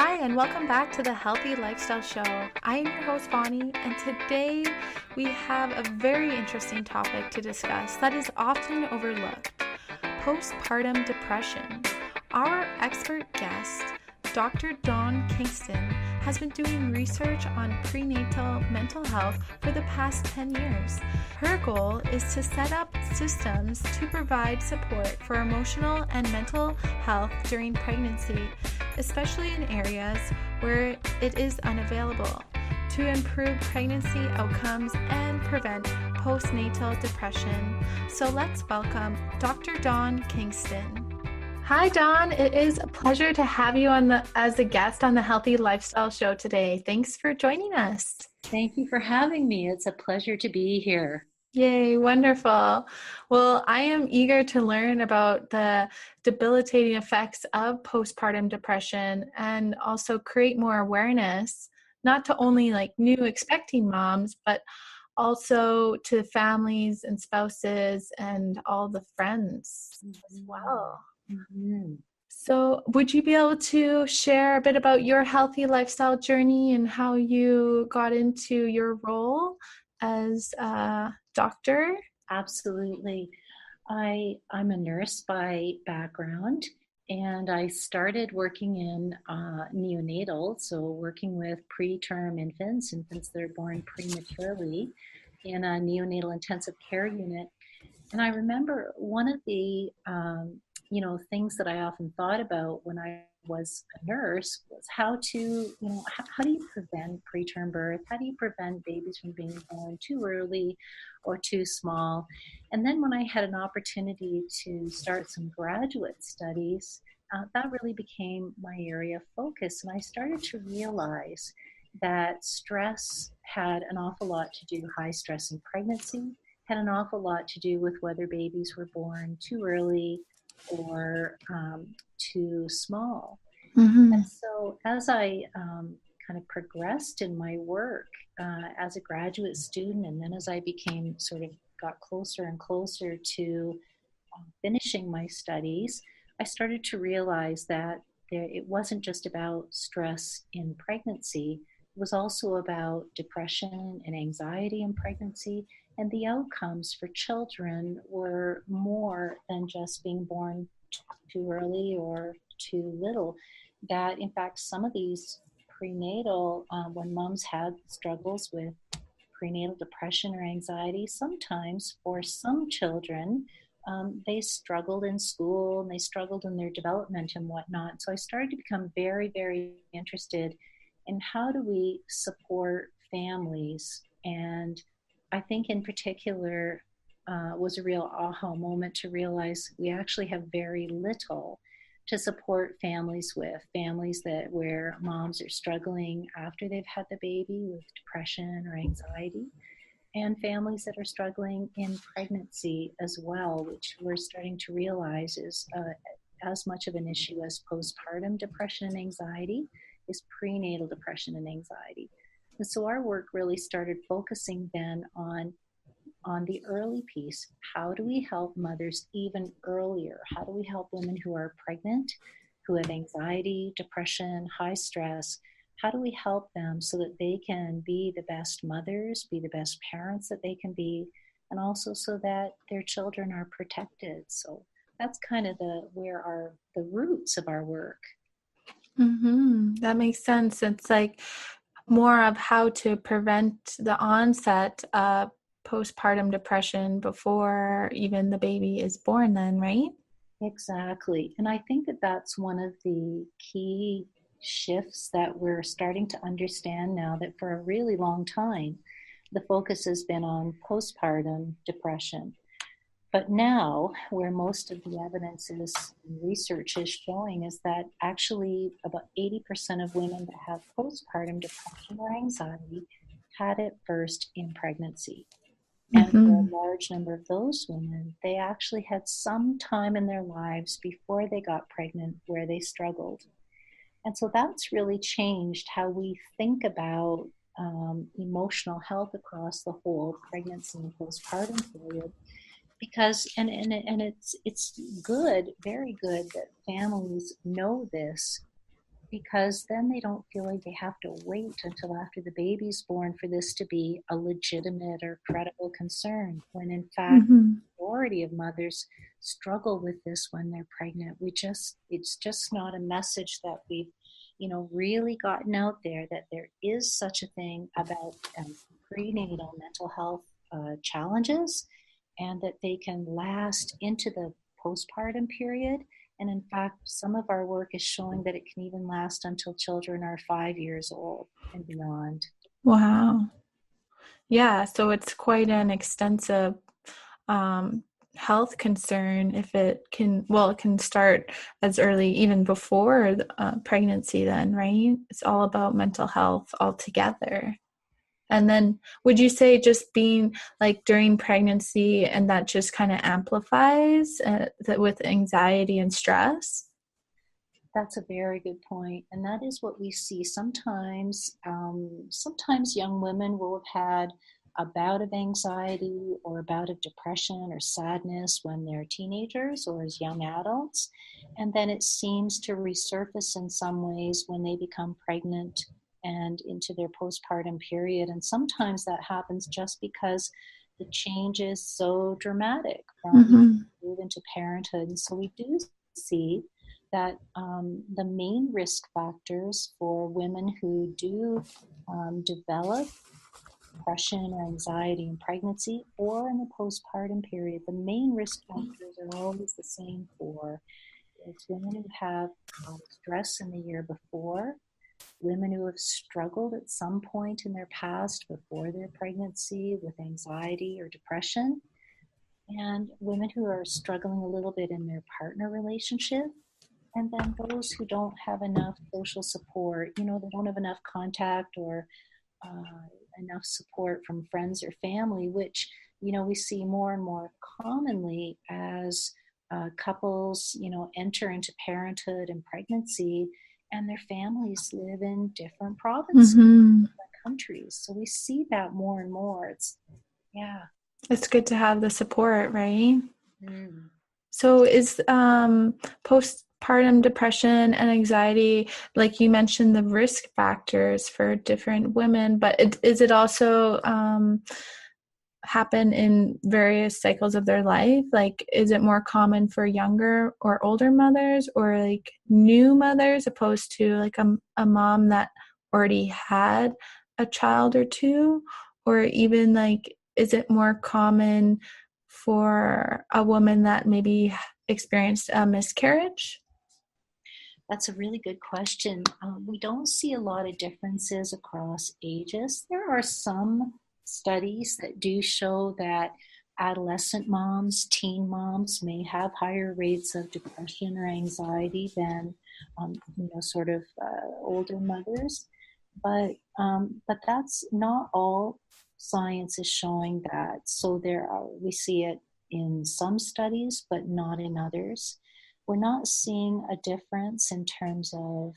Hi, and welcome back to the Healthy Lifestyle Show. I am your host, Bonnie, and today we have a very interesting topic to discuss that is often overlooked: postpartum depression. Our expert guest, Dr. Dawn Kingston, has been doing research on prenatal mental health for the past 10 years. Her goal is to set up systems to provide support for emotional and mental health during pregnancy, especially in areas where it is unavailable, to improve pregnancy outcomes and prevent postnatal depression. So let's welcome Dr. Dawn Kingston. Hi, Dawn. It is a pleasure to have you as a guest on the Healthy Lifestyle Show today. Thanks for joining us. Thank you for having me. It's a pleasure to be here. Yay, wonderful. Well, I am eager to learn about the debilitating effects of postpartum depression and also create more awareness, not to only new expecting moms, but also to families and spouses and all the friends as well. Mm-hmm. So would you be able to share a bit about your healthy lifestyle journey and how you got into your role as a doctor? Absolutely. I'm a nurse by background, and I started working in neonatal, so working with preterm infants that are born prematurely in a neonatal intensive care unit. And I remember one of the things that I often thought about when I was a nurse was how do you prevent preterm birth? How do you prevent babies from being born too early or too small? And then when I had an opportunity to start some graduate studies, that really became my area of focus. And I started to realize that stress had an awful lot to do, high stress in pregnancy, had an awful lot to do with whether babies were born too early or too small. Mm-hmm. And so as I kind of progressed in my work as a graduate student, and then as I got closer and closer to finishing my studies, I started to realize that it wasn't just about stress in pregnancy. It was also about depression and anxiety in pregnancy, and the outcomes for children were more than just being born too early or too little. That, in fact, some of these prenatal, when moms had struggles with prenatal depression or anxiety, sometimes for some children, they struggled in school and they struggled in their development and whatnot. So I started to become very, very interested in how do we support families. And I think in particular was a real aha moment to realize we actually have very little to support families where moms are struggling after they've had the baby with depression or anxiety, and families that are struggling in pregnancy as well, which we're starting to realize is as much of an issue as postpartum depression and anxiety is prenatal depression and anxiety. And so our work really started focusing then on the early piece. How do we help mothers even earlier? How do we help women who are pregnant, who have anxiety, depression, high stress? How do we help them so that they can be the best mothers, be the best parents that they can be, and also so that their children are protected? So that's kind of the roots of our work. Mm-hmm. That makes sense. It's more of how to prevent the onset of postpartum depression before even the baby is born then, right? Exactly. And I think that that's one of the key shifts that we're starting to understand now, that for a really long time, the focus has been on postpartum depression. But now, where most of the evidence and research is showing is that actually about 80% of women that have postpartum depression or anxiety had it first in pregnancy. And for a large number of those women, they actually had some time in their lives before they got pregnant where they struggled. And so that's really changed how we think about emotional health across the whole pregnancy and postpartum period. Because it's good, very good that families know this because then they don't feel like they have to wait until after the baby's born for this to be a legitimate or credible concern, when in fact Mm-hmm. the majority of mothers struggle with this when they're pregnant. It's just not a message that we've, really gotten out there, that there is such a thing about prenatal mental health challenges, and that they can last into the postpartum period. And in fact, some of our work is showing that it can even last until children are 5 years old and beyond. Wow. Yeah, so it's quite an extensive um, health concern if it can, well, it can start as early, even before pregnancy then, right? It's all about mental health altogether. And then would you say just being like during pregnancy and that just kind of amplifies that with anxiety and stress? That's a very good point, and that is what we see sometimes. Sometimes young women will have had a bout of anxiety or a bout of depression or sadness when they're teenagers or as young adults, and then it seems to resurface in some ways when they become pregnant and into their postpartum period. And sometimes that happens just because the change is so dramatic from Mm-hmm. move into parenthood. And so we do see that the main risk factors for women who do develop depression or anxiety in pregnancy or in the postpartum period, the main risk factors are always the same for it's women who have stress in the year before, women who have struggled at some point in their past before their pregnancy with anxiety or depression, and women who are struggling a little bit in their partner relationship, and then those who don't have enough social support, they don't have enough contact or enough support from friends or family, which, we see more and more commonly as couples, enter into parenthood and pregnancy, and their families live in different provinces, Mm-hmm. different countries. So we see that more and more. Yeah. It's good to have the support, right? Mm. So is postpartum depression and anxiety, like you mentioned, the risk factors for different women, but is it also happen in various cycles of their life? Like, is it more common for younger or older mothers, or like new mothers opposed to like a mom that already had a child or two? Or even like, is it more common for a woman that maybe experienced a miscarriage? That's a really good question. We don't see a lot of differences across ages. There are some studies that do show that adolescent moms, teen moms may have higher rates of depression or anxiety than, sort of older mothers. But that's not all science is showing that. So we see it in some studies, but not in others. We're not seeing a difference in terms of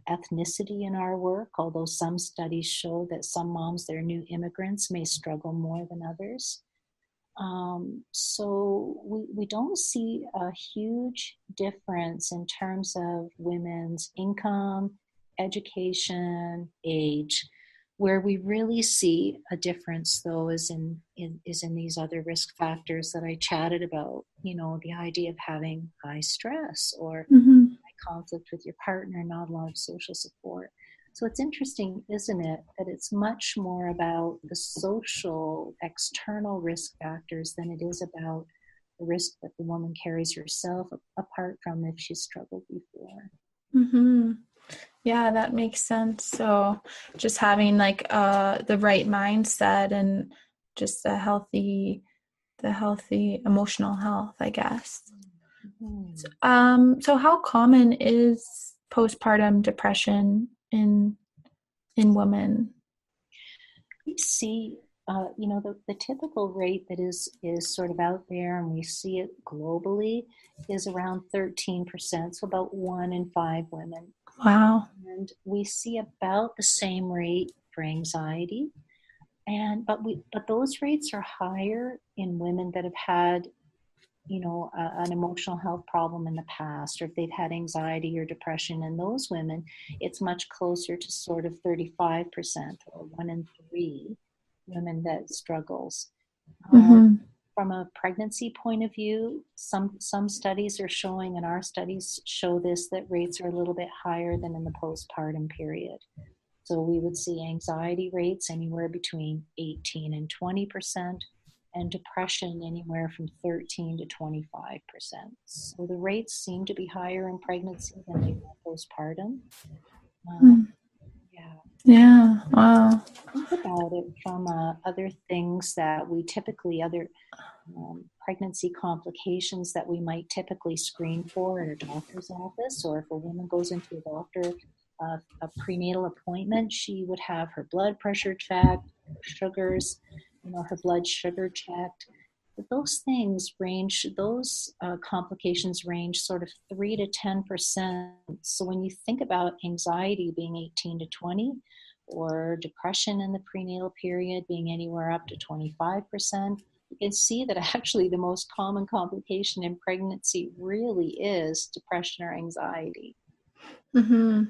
ethnicity in our work, although some studies show that some moms that are new immigrants may struggle more than others. So we don't see a huge difference in terms of women's income, education, age. Where we really see a difference, though, is in these other risk factors that I chatted about. The idea of having high stress or Mm-hmm. high conflict with your partner, not a lot of social support. So it's interesting, isn't it, that it's much more about the social external risk factors than it is about the risk that the woman carries herself, apart from if she struggled before. Mm-hmm. Yeah, that makes sense. So just having like the right mindset and just the healthy emotional health, I guess. Mm-hmm. So how common is postpartum depression in women? We see, the typical rate that is sort of out there, and we see it globally, is around 13%, so about 1 in 5 women. Wow. And we see about the same rate for anxiety, but those rates are higher in women that have had an emotional health problem in the past, or if they've had anxiety or depression, in those women, it's much closer to sort of 35%, or 1 in 3 women that struggles. Mm-hmm. From a pregnancy point of view, some studies are showing, and our studies show this, that rates are a little bit higher than in the postpartum period. So we would see anxiety rates anywhere between 18 and 20%, and depression anywhere from 13 to 25%. So the rates seem to be higher in pregnancy than they are postpartum. Yeah. Yeah. Wow. Think about it from other things that we typically, other pregnancy complications that we might typically screen for at a doctor's office, or if a woman goes into a doctor, a prenatal appointment, she would have her blood pressure checked, her sugars, her blood sugar checked. But those things range, those complications range sort of 3 to 10%. So when you think about anxiety being 18 to 20, or depression in the prenatal period being anywhere up to 25%, you can see that actually the most common complication in pregnancy really is depression or anxiety. Mm-hmm.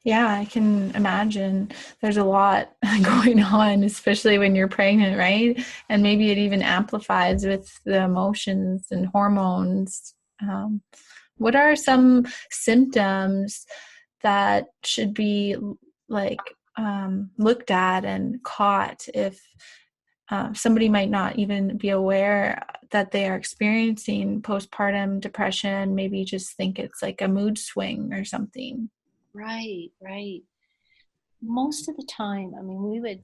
Yeah, I can imagine there's a lot going on, especially when you're pregnant, right? And maybe it even amplifies with the emotions and hormones. What are some symptoms that should be like looked at and caught if somebody might not even be aware that they are experiencing postpartum depression, maybe just think it's like a mood swing or something? Right. Most of the time, we would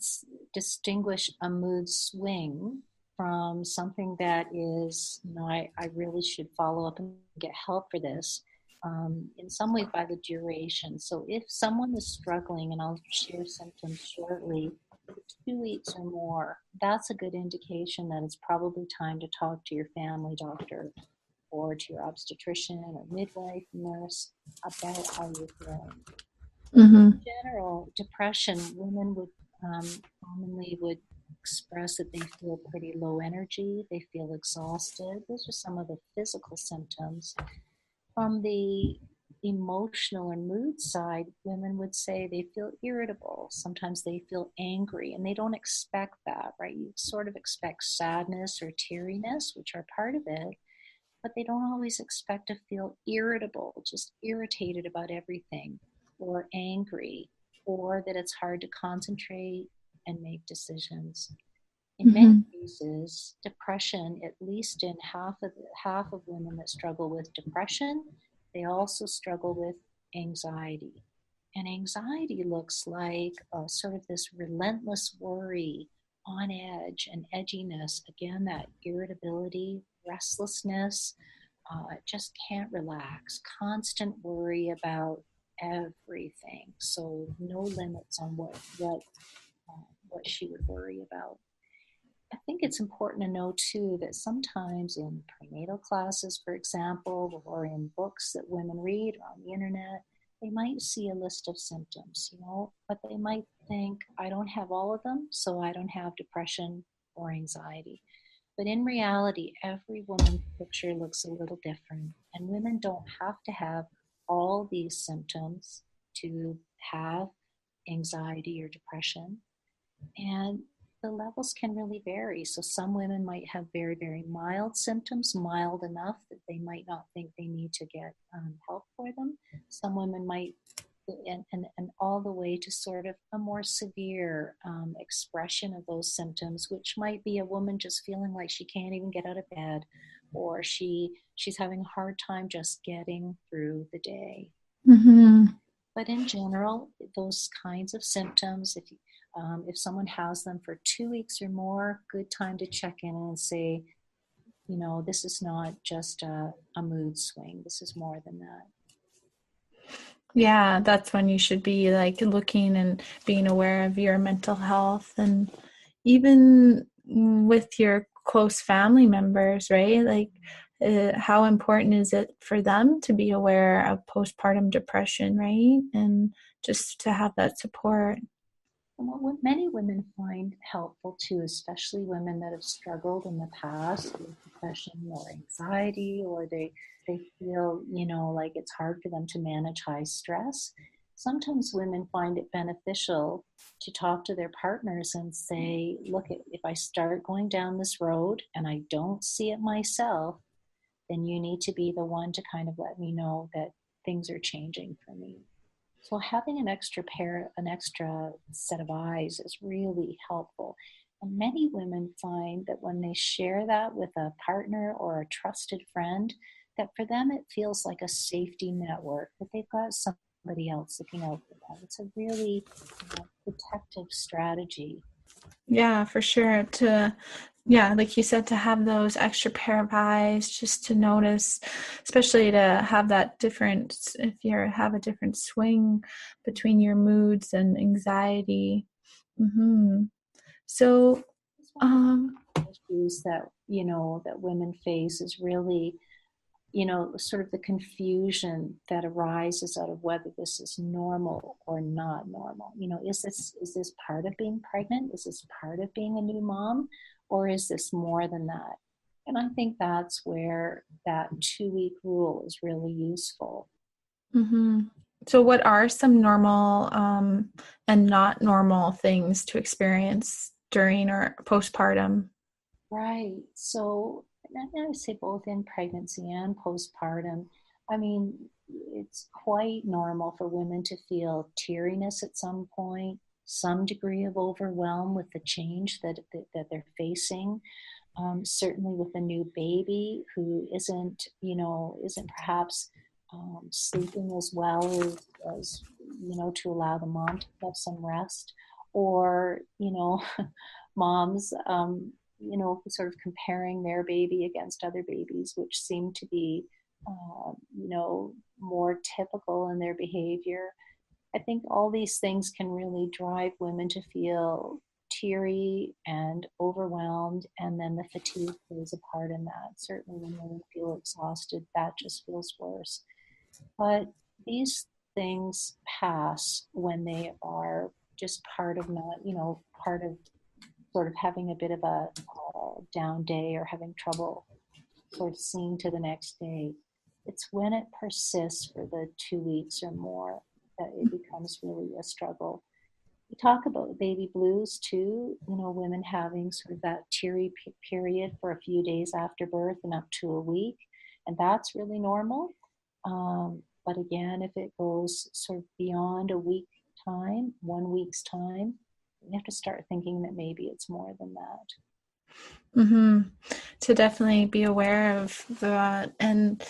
distinguish a mood swing from something that is, I really should follow up and get help for this, in some ways by the duration. So if someone is struggling, and I'll share symptoms shortly, for 2 weeks or more, that's a good indication that it's probably time to talk to your family doctor or to your obstetrician or midwife, nurse, about how you're feeling. Mm-hmm. In general, depression, women would commonly would express that they feel pretty low energy, they feel exhausted. Those are some of the physical symptoms. From the emotional or mood side, women would say they feel irritable. Sometimes they feel angry, and they don't expect that, right? You sort of expect sadness or teariness, which are part of it, but they don't always expect to feel irritable, just irritated about everything, or angry, or that it's hard to concentrate and make decisions. In many cases, depression, at least in half of women that struggle with depression, they also struggle with anxiety. And anxiety looks like sort of this relentless worry, on edge, and edginess. Again, that irritability, restlessness, just can't relax, constant worry about everything. So no limits on what she would worry about. I think it's important to know too that sometimes in prenatal classes, for example, or in books that women read or on the internet, they might see a list of symptoms, but they might think, I don't have all of them, so I don't have depression or anxiety. But in reality, every woman's picture looks a little different, and women don't have to have all these symptoms to have anxiety or depression. And the levels can really vary. So some women might have very, very mild symptoms, mild enough that they might not think they need to get help for them. Some women might, and all the way to sort of a more severe expression of those symptoms, which might be a woman just feeling like she can't even get out of bed, or she's having a hard time just getting through the day. Mm-hmm. But in general, those kinds of symptoms, if someone has them for 2 weeks or more, good time to check in and say, this is not just a mood swing. This is more than that. Yeah, that's when you should be like looking and being aware of your mental health, and even with your close family members, right? Like, how important is it for them to be aware of postpartum depression, right? And just to have that support. And what many women find helpful too, especially women that have struggled in the past with depression or anxiety, or they feel, like it's hard for them to manage high stress. Sometimes women find it beneficial to talk to their partners and say, look, if I start going down this road and I don't see it myself, then you need to be the one to kind of let me know that things are changing for me. So having an extra set of eyes is really helpful. And many women find that when they share that with a partner or a trusted friend, that for them it feels like a safety network, that they've got somebody else looking out for them. It's a really protective strategy. Yeah, for sure. Like you said, to have those extra pair of eyes, just to notice, especially to have that different, if you have a different swing between your moods and anxiety. So, Issues that that women face is really sort of the confusion that arises out of whether this is normal or not normal. Is this part of being pregnant? Is this part of being a new mom? Or is this more than that? And I think that's where that 2-week rule is really useful. So what are some normal and not normal things to experience during or postpartum? Right. So I would say both in pregnancy and postpartum. I mean, it's quite normal for women to feel teariness at some point, some degree of overwhelm with the change that they're facing. Certainly with a new baby who isn't perhaps sleeping as well as to allow the mom to have some rest, or moms sort of comparing their baby against other babies, which seem to be more typical in their behavior. I think all these things can really drive women to feel teary and overwhelmed, and then the fatigue plays a part in that. Certainly when women feel exhausted, that just feels worse. But these things pass when they are just part of part of sort of having a bit of a down day or having trouble sort of seeing to the next day. It's when it persists for the 2 weeks or more that it becomes really a struggle. We talk about baby blues too, women having sort of that teary period for a few days after birth and up to a week, and that's really normal. But again, if it goes sort of beyond a week time, 1 week's time, you have to start thinking that maybe it's more than that. To definitely be aware of that. And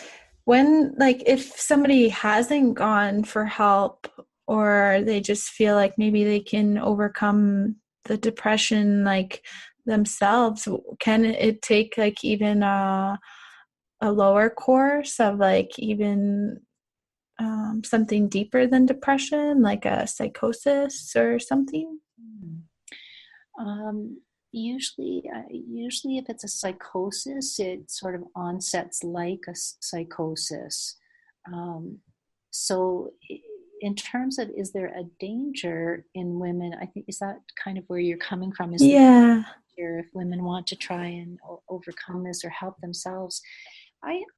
when, like, if somebody hasn't gone for help, or they just feel like maybe they can overcome the depression like themselves, can it take like even a lower course of like even something deeper than depression, like a psychosis or something? Um, usually, if it's a psychosis, it sort of onsets like a psychosis. Um, so, in terms of, is there a danger in women? I think, is that kind of where you're coming from? Is the danger if women want to try and overcome this or help themselves?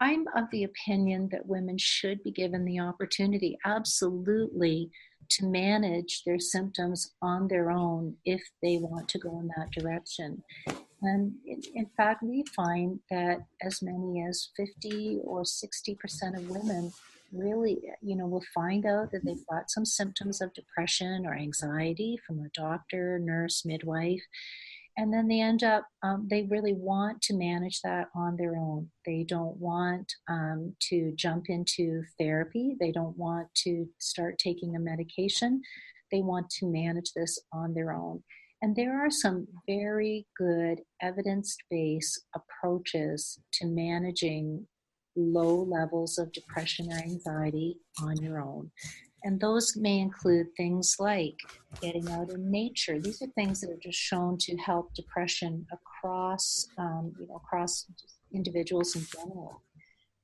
I'm of the opinion that women should be given the opportunity, absolutely, to manage their symptoms on their own if they want to go in that direction. And in fact, we find that as many as 50 or 60% of women really, will find out that they've got some symptoms of depression or anxiety from a doctor, nurse, midwife. And then they end up, they really want to manage that on their own. They don't want to jump into therapy. They don't want to start taking a medication. They want to manage this on their own. And there are some very good evidence-based approaches to managing low levels of depression or anxiety on your own. And those may include things like getting out in nature. These are things that are just shown to help depression across individuals in general.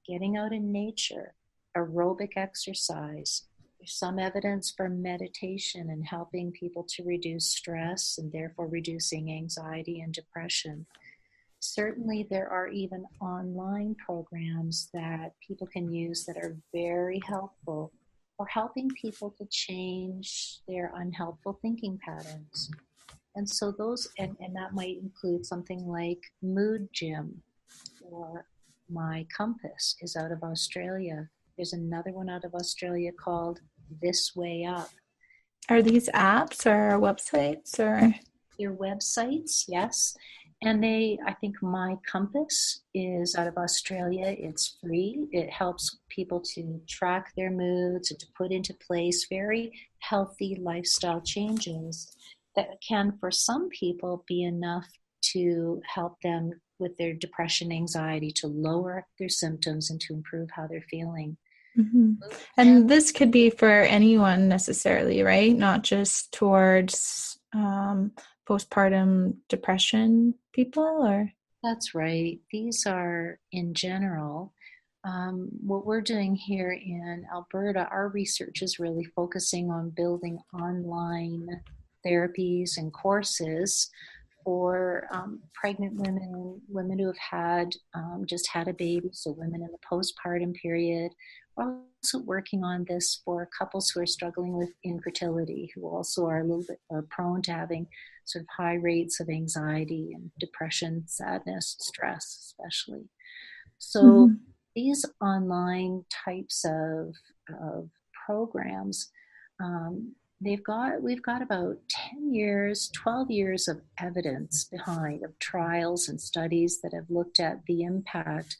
Getting out in nature, aerobic exercise, There's some evidence for meditation and helping people to reduce stress and therefore reducing anxiety and depression. Certainly, there are even online programs that people can use that are very helpful for helping people to change their unhelpful thinking patterns. And so and that might include something like Mood Gym, or My Compass is out of Australia. There's another one out of Australia called This Way Up. Are these apps or websites or? Your websites, yes. And I think My Compass is out of Australia. It's free. It helps people to track their moods and to put into place very healthy lifestyle changes that can, for some people, be enough to help them with their depression, anxiety, to lower their symptoms and to improve how they're feeling. Mm-hmm. And this could be for anyone necessarily, right? Not just towards postpartum depression people, or? That's right. These are in general. What we're doing here in Alberta, our research is really focusing on building online therapies and courses for pregnant women, women who have just had a baby, so women in the postpartum period. We're also working on this for couples who are struggling with infertility, who also are a little bit more prone to having sort of high rates of anxiety and depression, sadness, stress, especially. So these online types of programs, we've got about 10 years, 12 years of evidence behind, of trials and studies that have looked at the impact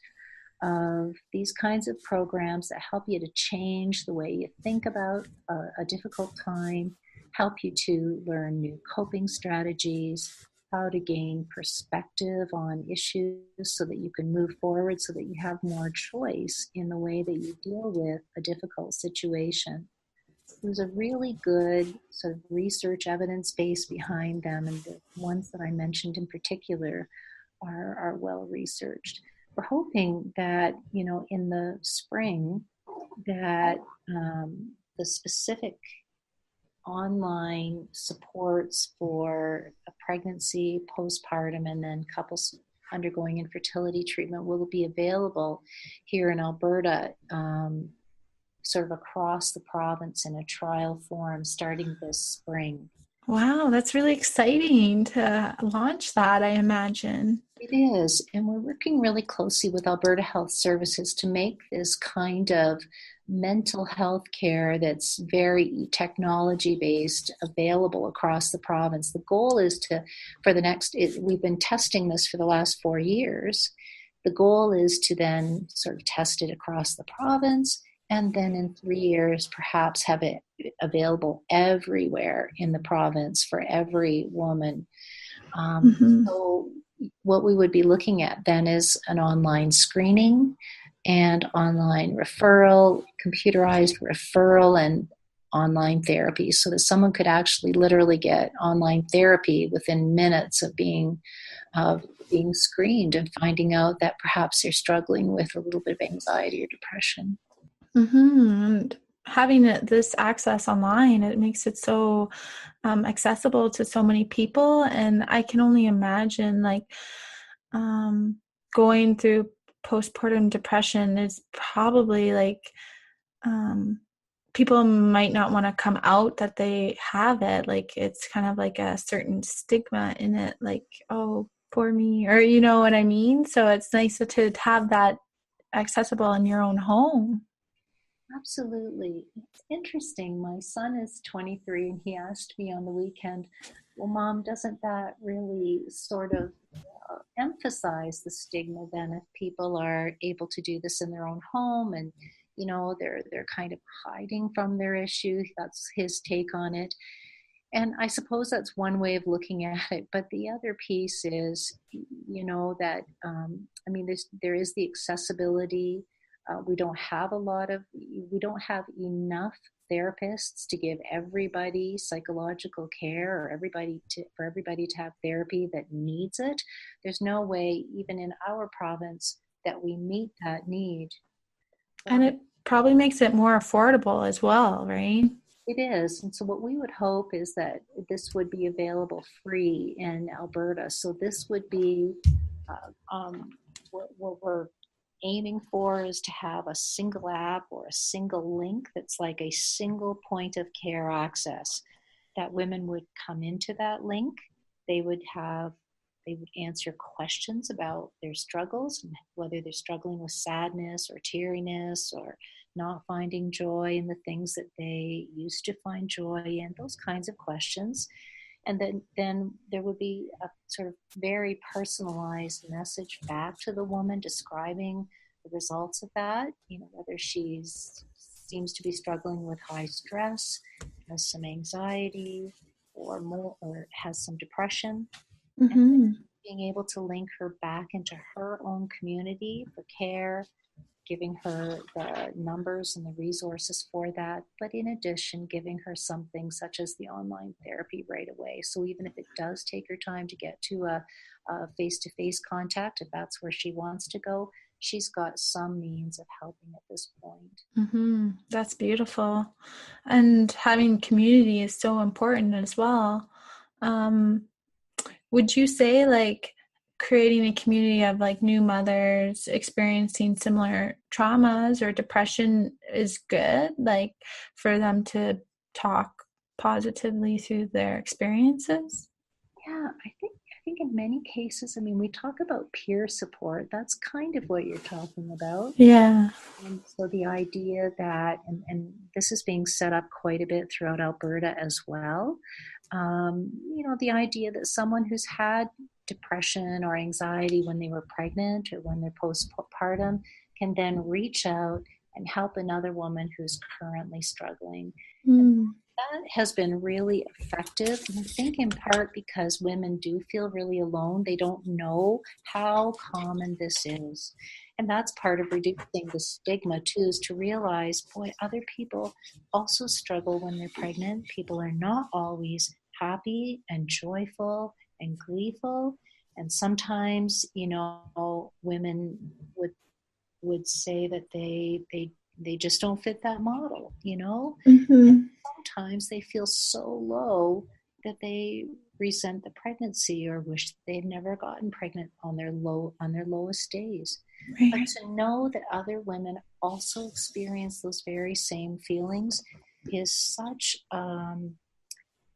of these kinds of programs that help you to change the way you think about a difficult time, help you to learn new coping strategies, how to gain perspective on issues so that you can move forward, so that you have more choice in the way that you deal with a difficult situation. There's a really good sort of research evidence base behind them, and the ones that I mentioned in particular are well researched. We're hoping that, in the spring, that the specific online supports for a pregnancy, postpartum, and then couples undergoing infertility treatment will be available here in Alberta, sort of across the province in a trial form starting this spring. Wow, that's really exciting to launch that, I imagine. It is, and we're working really closely with Alberta Health Services to make this kind of mental health care that's very technology based available across the province. The goal is we've been testing this for the last 4 years. The goal is to then sort of test it across the province, and then in 3 years perhaps have it available everywhere in the province for every woman. So what we would be looking at then is an online screening and online referral, computerized referral, and online therapy, so that someone could actually literally get online therapy within minutes of being screened and finding out that perhaps they're struggling with a little bit of anxiety or depression. And having this access online, it makes it so accessible to so many people. And I can only imagine, going through postpartum depression is probably people might not want to come out that they have it. Like, it's kind of like a certain stigma in it, like, oh, poor me, or you know what I mean? So it's nice to have that accessible in your own home. Absolutely. It's interesting. My son is 23 and he asked me on the weekend, well, Mom, doesn't that really sort of emphasize the stigma then if people are able to do this in their own home and, they're kind of hiding from their issue? That's his take on it. And I suppose that's one way of looking at it. But the other piece is, that, there is the accessibility. We don't have enough therapists to give everybody psychological care, or for everybody to have therapy that needs it. There's no way, even in our province, that we meet that need. And probably makes it more affordable as well, right? It is. And so what we would hope is that this would be available free in Alberta. So this would be what we're aiming for is to have a single app or a single link that's like a single point of care access, that women would come into that link. They would have they would answer questions about their struggles, and whether they're struggling with sadness or teariness or not finding joy in the things that they used to find joy in, those kinds of questions. And then there would be a sort of very personalized message back to the woman describing the results of that, whether she's seems to be struggling with high stress, has some anxiety, or has some depression, and Mm-hmm. being able to link her back into her own community for care, giving her the numbers and the resources for that, but in addition, giving her something such as the online therapy right away. So even if it does take her time to get to a face-to-face contact, if that's where she wants to go, she's got some means of helping at this point. Mm-hmm. That's beautiful. And having community is so important as well. Um, would you say like creating a community of like new mothers experiencing similar traumas or depression is good, like for them to talk positively through their experiences? Yeah, I think in many cases, I mean, we talk about peer support. That's kind of what you're talking about. Yeah. And so the idea that, and this is being set up quite a bit throughout Alberta as well, the idea that someone who's had depression or anxiety when they were pregnant or when they're postpartum can then reach out and help another woman who's currently struggling. And Mm. that has been really effective. And I think in part because women do feel really alone. They don't know how common this is. And that's part of reducing the stigma too, is to realize, boy, other people also struggle when they're pregnant. People are not always happy and joyful and gleeful. And sometimes, women would say that they just don't fit that model. And Mm-hmm. sometimes they feel so low that they resent the pregnancy or wish they'd never gotten pregnant on their lowest days. But Right. to know that other women also experience those very same feelings is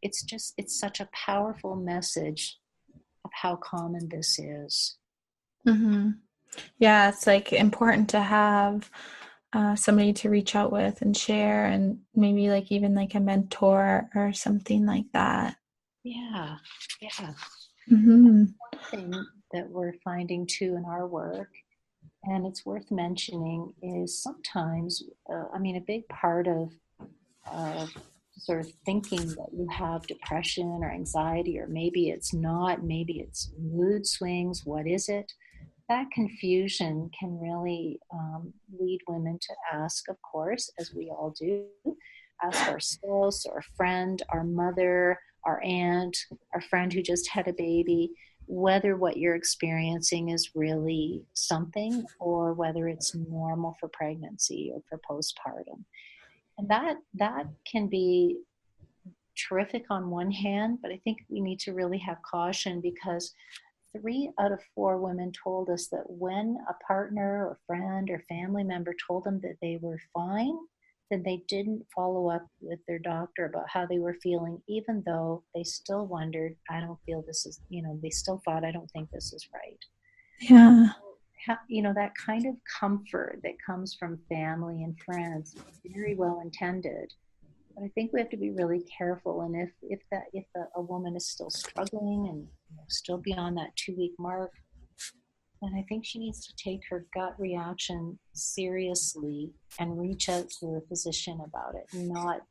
it's such a powerful message of how common this is. Mm-hmm. Yeah, it's like important to have somebody to reach out with and share, and maybe like even like a mentor or something like that. Yeah, yeah. Mm-hmm. One thing that we're finding too in our work, and it's worth mentioning, is sometimes, a big part of sort of thinking that you have depression or anxiety, or maybe it's not, maybe it's mood swings, what is it? That confusion can really lead women to ask, of course, as we all do, ask our spouse or a friend, our mother, our aunt, our friend who just had a baby, whether what you're experiencing is really something or whether it's normal for pregnancy or for postpartum. And that can be terrific on one hand, but I think we need to really have caution, because 3 out of 4 women told us that when a partner or friend or family member told them that they were fine, then they didn't follow up with their doctor about how they were feeling, even though they still wondered, I don't feel this is, they still thought, I don't think this is right. Yeah. That kind of comfort that comes from family and friends is very well intended. But I think we have to be really careful. And if a woman is still struggling and still beyond that 2 week mark, then I think she needs to take her gut reaction seriously and reach out to a physician about it, and not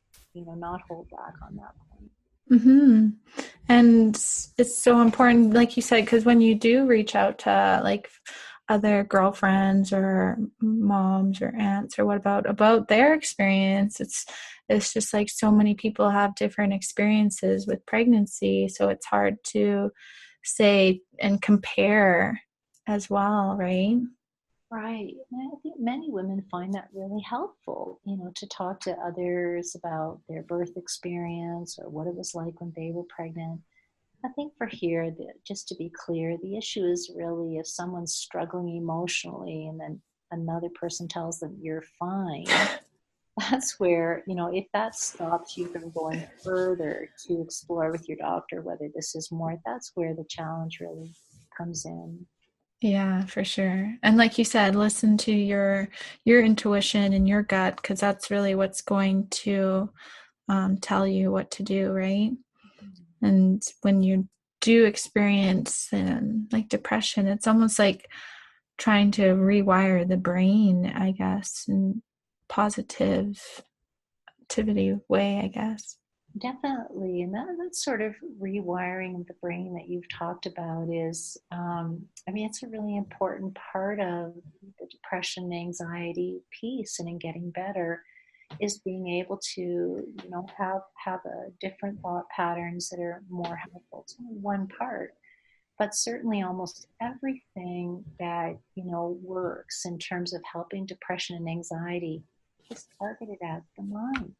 hold back on that point. Mm-hmm. And it's so important, like you said, because when you do reach out to like other girlfriends or moms or aunts or what about their experience, it's just like so many people have different experiences with pregnancy, so it's hard to say and compare as well, right? Right. And I think many women find that really helpful, to talk to others about their birth experience or what it was like when they were pregnant. I think for here, just to be clear, the issue is really if someone's struggling emotionally and then another person tells them you're fine, that's where, if that stops you from going further to explore with your doctor whether this is more, that's where the challenge really comes in. Yeah, for sure. And like you said, listen to your intuition and your gut, because that's really what's going to tell you what to do, right? And when you do experience like depression, it's almost like trying to rewire the brain, I guess, in positivity way, I guess. Definitely. And that sort of rewiring of the brain that you've talked about is, it's a really important part of the depression, anxiety piece, and in getting better is being able to, have a different thought patterns that are more helpful. It's only one part, but certainly almost everything that, works in terms of helping depression and anxiety is targeted at the mind.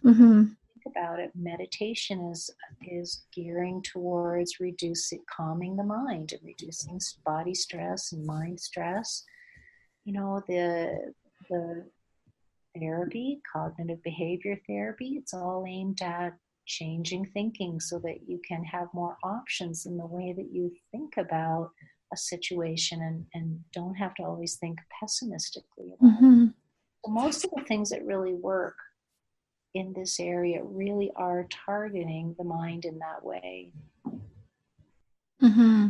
Mm-hmm. About it, meditation is gearing towards reducing, calming the mind and reducing body stress and mind stress. The therapy, cognitive behavior therapy, it's all aimed at changing thinking so that you can have more options in the way that you think about a situation and don't have to always think pessimistically about it. Mm-hmm. So most of the things that really work in this area really are targeting the mind in that way. Mm-hmm.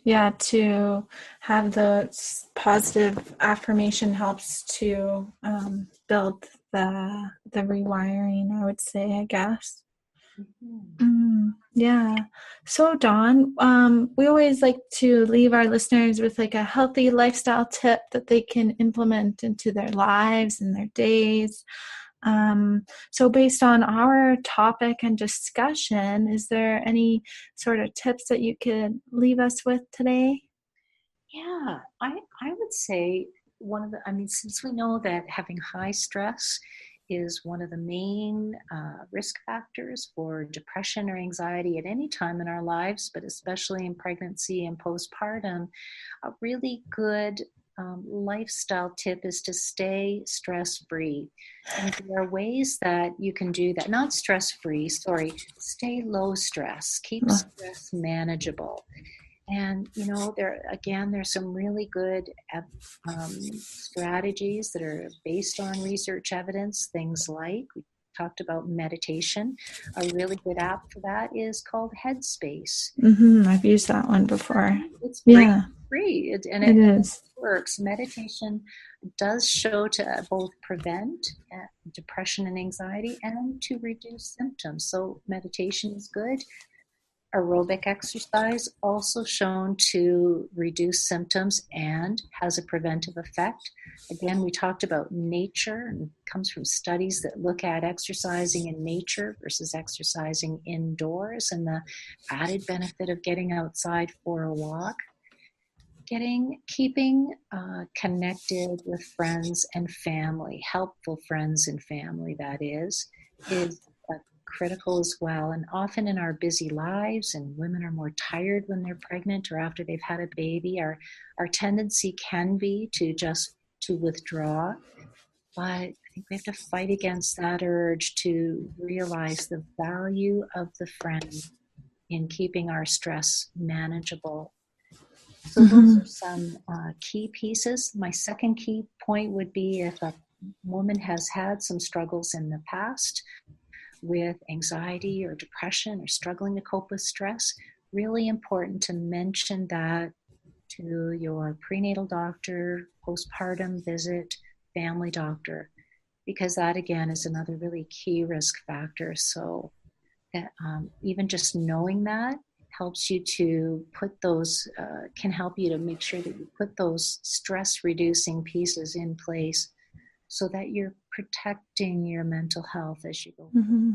Yeah, to have the positive affirmation helps to build the rewiring, I would say, I guess. Yeah. So Dawn, we always like to leave our listeners with like a healthy lifestyle tip that they can implement into their lives and their days. So based on our topic and discussion, is there any sort of tips that you could leave us with today? Yeah, I would say since we know that having high stress is one of the main risk factors for depression or anxiety at any time in our lives, but especially in pregnancy and postpartum, a really good lifestyle tip is to stay stress-free. And there are ways that you can do that. Not stress-free, sorry, stay low stress, keep stress manageable. And there's some really good strategies that are based on research evidence. Things like we talked about meditation. A really good app for that is called Headspace. Mm-hmm. I've used that one before. It's Yeah, free, it is. works. Meditation does show to both prevent depression and anxiety and to reduce symptoms. So meditation is good. Aerobic exercise also shown to reduce symptoms and has a preventive effect. Again, we talked about nature, and it comes from studies that look at exercising in nature versus exercising indoors and the added benefit of getting outside for a walk. Keeping connected with friends and family, helpful friends and family, that is critical as well. And often in our busy lives, and women are more tired when they're pregnant or after they've had a baby, our tendency can be to withdraw. But I think we have to fight against that urge to realize the value of the friend in keeping our stress manageable. So those are some key pieces. My second key point would be if a woman has had some struggles in the past with anxiety or depression or struggling to cope with stress, really important to mention that to your prenatal doctor, postpartum visit, family doctor, because that again is another really key risk factor. So that, even just knowing that helps you to put those, can help you to make sure that you put those stress reducing pieces in place so that you're protecting your mental health as you go. Mm-hmm.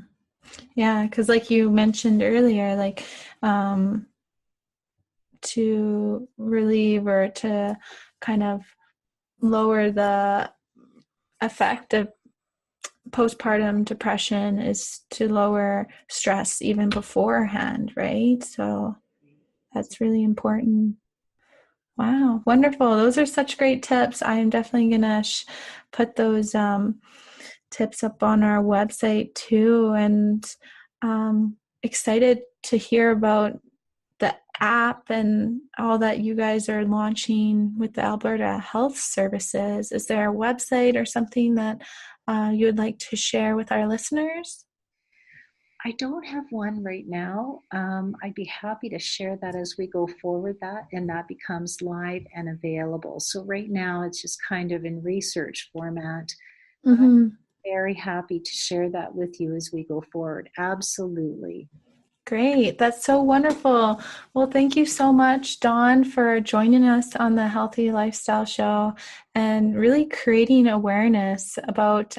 Yeah, because like you mentioned earlier, like to relieve or to kind of lower the effect of postpartum depression is to lower stress even beforehand, right? So that's really important. Wow, wonderful. Those are such great tips. I am definitely going to put those tips up on our website too, and excited to hear about the app and all that you guys are launching with the Alberta Health Services. Is there a website or something that you would like to share with our listeners? I don't have one right now. I'd be happy to share that as we go forward, and that becomes live and available. So right now it's just kind of in research format. But I'm very happy to share that with you as we go forward. Absolutely. Great. That's so wonderful. Well, thank you so much, Dawn, for joining us on the Healthy Lifestyle Show and really creating awareness about,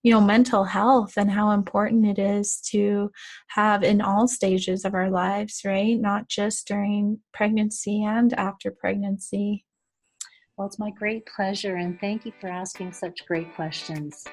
mental health and how important it is to have in all stages of our lives, right? Not just during pregnancy and after pregnancy. Well, it's my great pleasure, and thank you for asking such great questions.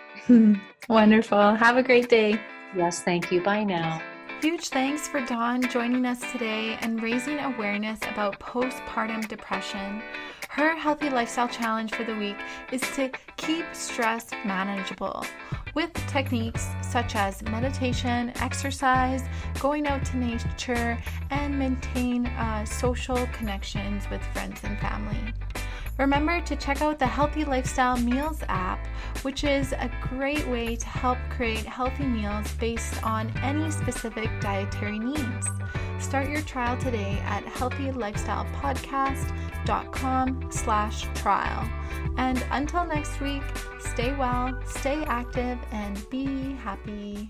Wonderful. Have a great day. Yes, thank you. Bye now. Huge thanks for Dawn joining us today and raising awareness about postpartum depression. Her healthy lifestyle challenge for the week is to keep stress manageable with techniques such as meditation, exercise, going out to nature, and maintain social connections with friends and family. Remember to check out the Healthy Lifestyle Meals app, which is a great way to help create healthy meals based on any specific dietary needs. Start your trial today at healthylifestylepodcast.com/trial. And until next week, stay well, stay active, and be happy.